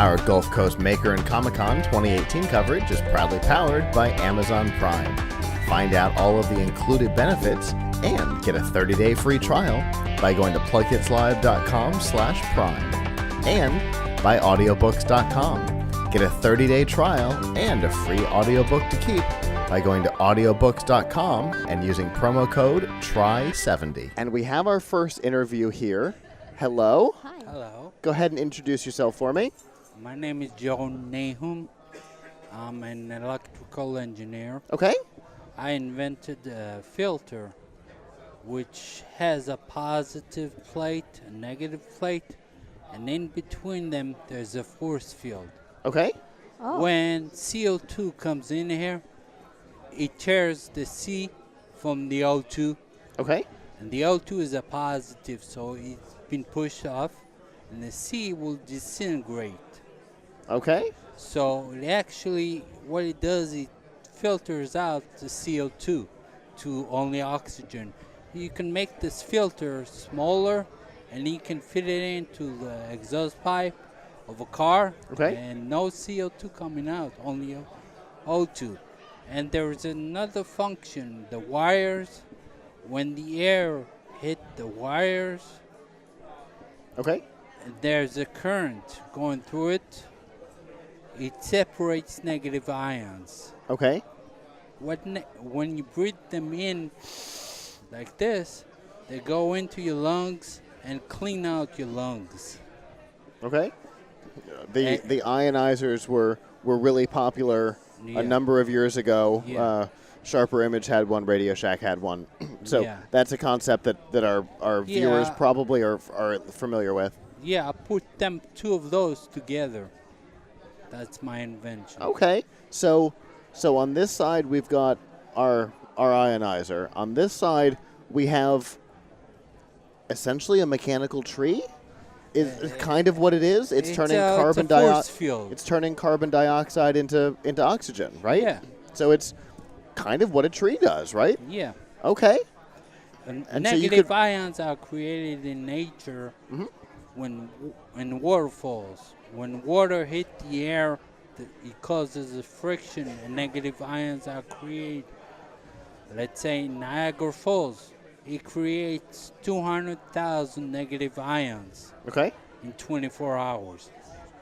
Our Gulf Coast Maker and Comic-Con 2018 coverage is proudly powered by Amazon Prime. Find out all of the included benefits and get a 30-day free trial by going to PLUGHITZlive.com/prime and by audiobooks.com. Get a 30-day trial and a free audiobook to keep by going to audiobooks.com and using promo code TRY70. And we have our first interview here. Hello. Hi. Hello. Go ahead and introduce yourself for me. My name is Joe Nahum. I'm an electrical engineer. Okay. I invented a filter which has a positive plate, a negative plate, and in between them there's a force field. Okay. Oh. When CO2 comes in here, it tears the C from the O2, Okay. and the O2 is a positive, so it's been pushed off, and the C will disintegrate. Okay. So it actually, what it does, it filters out the CO2 to only oxygen. You can make this filter smaller, and you can fit it into the exhaust pipe of a car, Okay. and no CO2 coming out, only O2. And there's another function, the wires. When the air hit the wires, Okay. there's a current going through it. It separates negative ions. Okay. When you breathe them in like this, they go into your lungs and clean out your lungs. Okay. The ionizers were really popular a number of years ago. Yeah. Sharper Image had one, Radio Shack had one. So Yeah. that's a concept that our viewers Yeah. probably are familiar with. Yeah, I put two of those together. That's my invention. Okay. So on this side we've got our ionizer. On this side we have essentially a mechanical tree. Is kind of what it is. It's turning carbon it's a force dioxide. field. It's turning carbon dioxide into oxygen, right? Yeah. So it's kind of what a tree does, right? Yeah. Okay. And so you negative could- ions are created in nature when waterfalls. When water hit the air, it causes a friction, and negative ions are created. Let's say Niagara Falls, it creates 200,000 negative ions Okay. in 24 hours.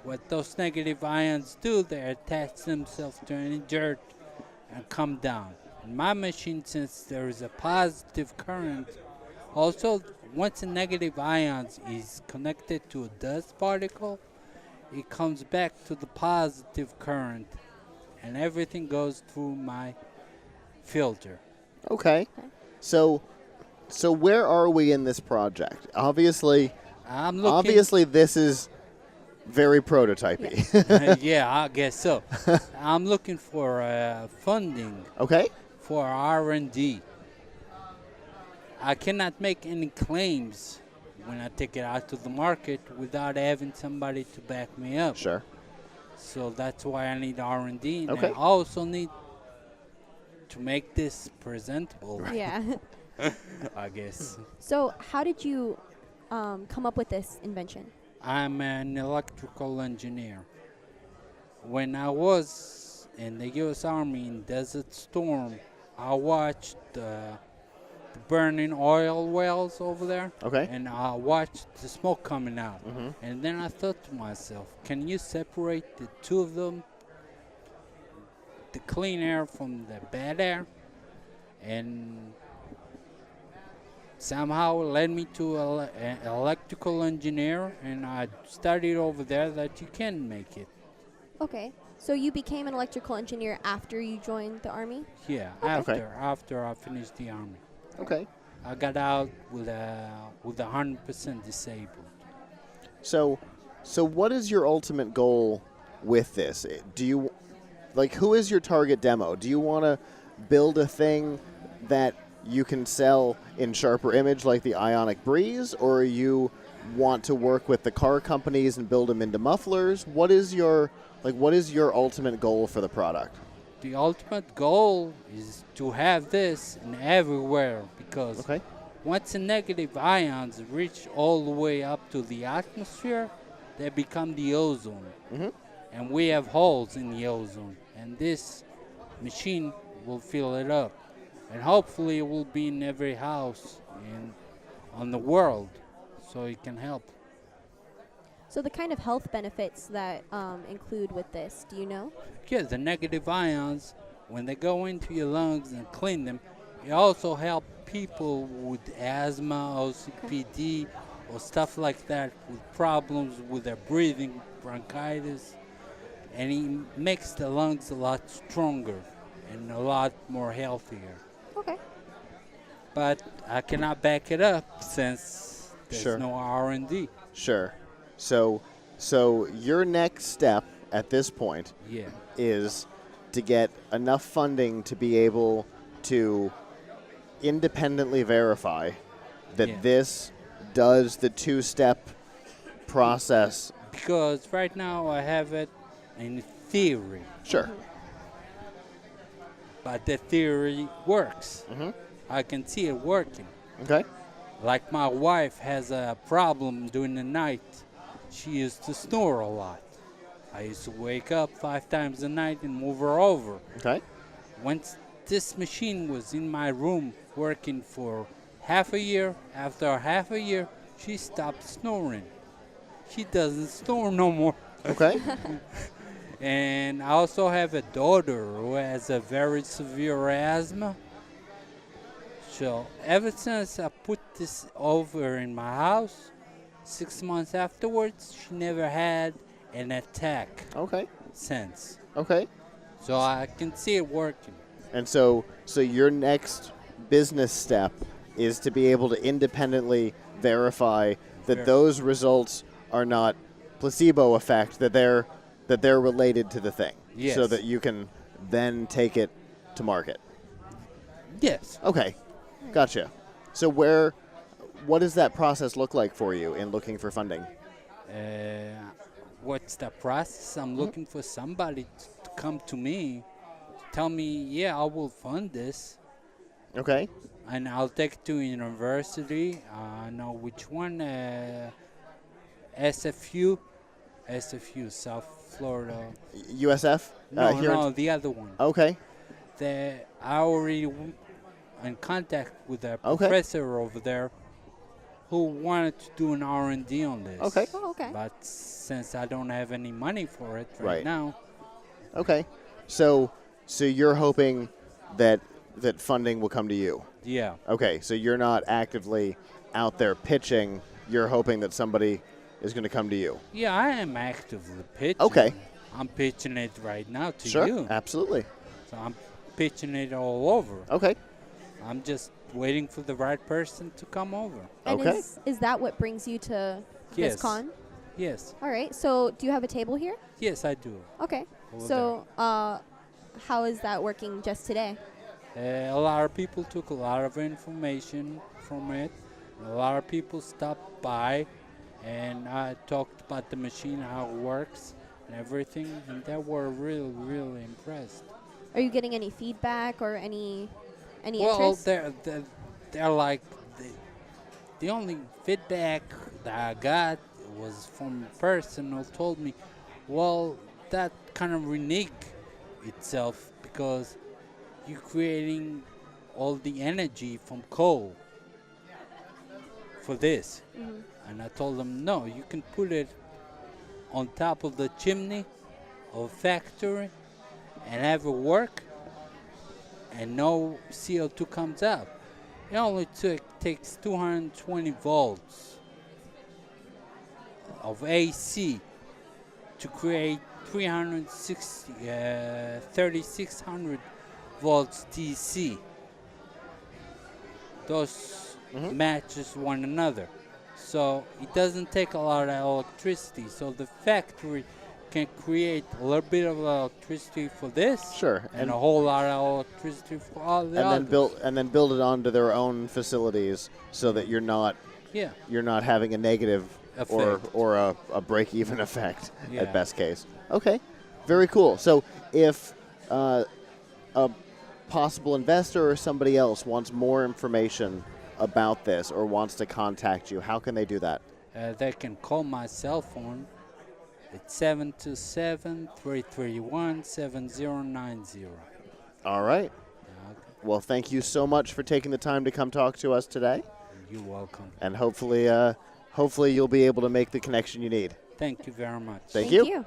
What those negative ions do, they attach themselves to any dirt and come down. In my machine, since there is a positive current, also once a negative ion is connected to a dust particle, it comes back to the positive current, and everything goes through my filter. Okay. So where are we in this project? Obviously this is very prototypey. Yeah, I guess so. I'm looking for funding Okay. for R&D. I cannot make any claims when I take it out to the market without having somebody to back me up. Sure. So that's why I need R&D, and Okay. I also need to make this presentable, Yeah. I guess. So how did you come up with this invention? I'm an electrical engineer. When I was in the U.S. Army in Desert Storm, I watched the burning oil wells over there. Okay. And I watched the smoke coming out. And then I thought to myself, can you separate the two of them? The clean air from the bad air? And somehow it led me to an electrical engineer, and I studied over there that you can make it. Okay. So you became an electrical engineer after you joined the Army? Yeah, Okay. after I finished the Army. Okay. I got out with 100% disabled. So what is your ultimate goal with this? Do you who is your target demo? Do you want to build a thing that you can sell in Sharper Image like the Ionic Breeze, or you want to work with the car companies and build them into mufflers? What is your ultimate goal for the product? The ultimate goal is to have this in everywhere, because once the negative ions reach all the way up to the atmosphere, they become the ozone. Mhm. And we have holes in the ozone. And this machine will fill it up. And hopefully it will be in every house on the world so it can help. So the kind of health benefits that include with this, do you know? Yeah, the negative ions, when they go into your lungs and clean them, it also help people with asthma, OCPD, or stuff like that, with problems with their breathing, bronchitis, and it makes the lungs a lot stronger and a lot more healthier. Okay. But I cannot back it up since there's Sure. no R&D. Sure. So your next step at this point Yeah. is to get enough funding to be able to independently verify that Yeah. this does the two-step process. Because right now I have it in theory, Sure. but the theory works. Mhm. I can see it working. Okay. Like my wife has a problem during the night. She used to snore a lot. I used to wake up 5 times a night and move her over. Okay. Once this machine was in my room working for half a year, after half a year, she stopped snoring. She doesn't snore no more. Okay. And I also have a daughter who has a very severe asthma. So ever since I put this over in my house, 6 months afterwards, she never had an attack Okay. since. Okay. So I can see it working. And so your next business step is to be able to independently verify that those results are not placebo effect, that they're related to the thing. Yes. So that you can then take it to market. Yes. Okay. Gotcha. So what does that process look like for you in looking for funding? What's the process? I'm looking for somebody to come to me, tell me, yeah, I will fund this. Okay. And I'll take it to university. I know which one. SFU, South Florida. USF? Here No, the other one. Okay. I already in contact with a Okay. professor over there who wanted to do an R&D on this. Okay. Oh, okay. But since I don't have any money for it Right. right now, Okay. So you're hoping that funding will come to you. yeah. Okay. So you're not actively out there pitching. You're hoping that somebody is going to come to you. Yeah, I am actively pitching. Okay. I'm pitching it right now to Sure. you. Absolutely. So I'm pitching it all over. Okay. I'm just waiting for the right person to come over. And Okay. is that what brings you to Yes. this con? Yes. All right. So do you have a table here? Yes, I do. Okay. Over So how is that working just today? A lot of people took a lot of information from it. A lot of people stopped by, and I talked about the machine, how it works, and everything, and they were really, really impressed. Are you getting any feedback or any Well, interest? they're like the only feedback that I got was from a person who told me, well, that kind of renege itself because you're creating all the energy from coal for this. Mhm. And I told them, no, you can put it on top of the chimney of a factory and have it work and no CO2 comes out. It only takes 220 volts of AC to create 3600 volts DC. Those matches one another. So it doesn't take a lot of electricity. So the factory can create a little bit of electricity for this, Sure. and a whole lot of electricity for all the others. And then build it onto their own facilities so that you're not Yeah. having a negative Effect. or a break even effect Yeah. at best case. Okay. Very cool. So if a possible investor or somebody else wants more information about this or wants to contact you, how can they do that? They can call my cell phone It's 727-331-7090. All right. Okay. Well, thank you so much for taking the time to come talk to us today. You're welcome. And hopefully you'll be able to make the connection you need. Thank you very much. Thank you. you.